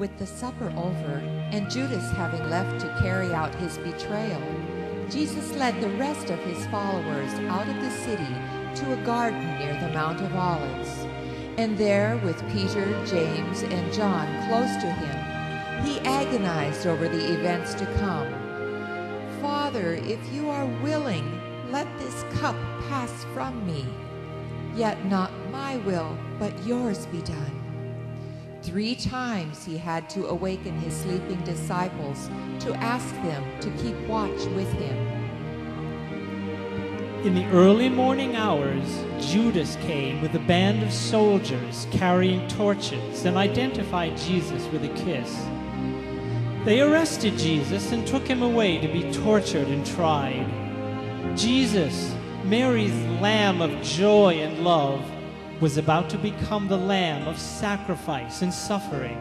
With the supper over, and Judas having left to carry out his betrayal, Jesus led the rest of his followers out of the city to a garden near the Mount of Olives. And there, with Peter, James, and John close to him, he agonized over the events to come. "Father, if you are willing, let this cup pass from me. Yet not my will, but yours be done." 3 times he had to awaken his sleeping disciples to ask them to keep watch with him. In the early morning hours, Judas came with a band of soldiers carrying torches and identified Jesus with a kiss. They arrested Jesus and took him away to be tortured and tried. Jesus, Mary's lamb of joy and love, was about to become the lamb of sacrifice and suffering.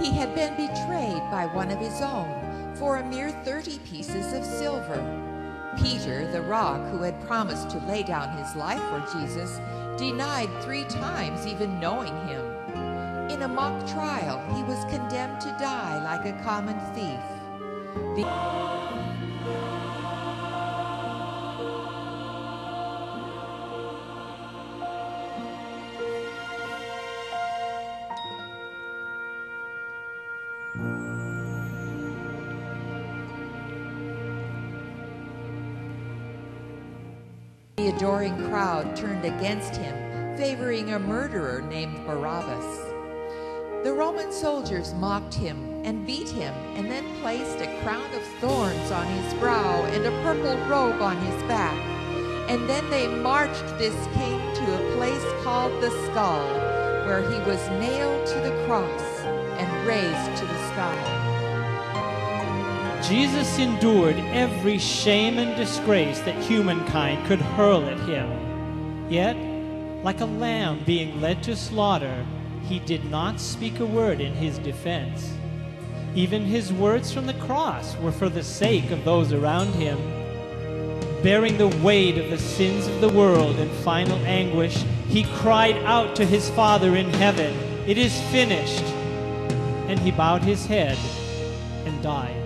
He had been betrayed by one of his own for a mere 30 pieces of silver. Peter, the rock who had promised to lay down his life for Jesus, denied 3 times even knowing him. In a mock trial, he was condemned to die like a common thief. The adoring crowd turned against him, favoring a murderer named Barabbas. The Roman soldiers mocked him and beat him, and then placed a crown of thorns on his brow and a purple robe on his back. And then they marched this king to a place called the Skull, where he was nailed to the cross and raised to the sky. Jesus endured every shame and disgrace that humankind could hurl at him. Yet, like a lamb being led to slaughter, he did not speak a word in his defense. Even his words from the cross were for the sake of those around him. Bearing the weight of the sins of the world in final anguish, he cried out to his Father in heaven, "It is finished!" And he bowed his head and died.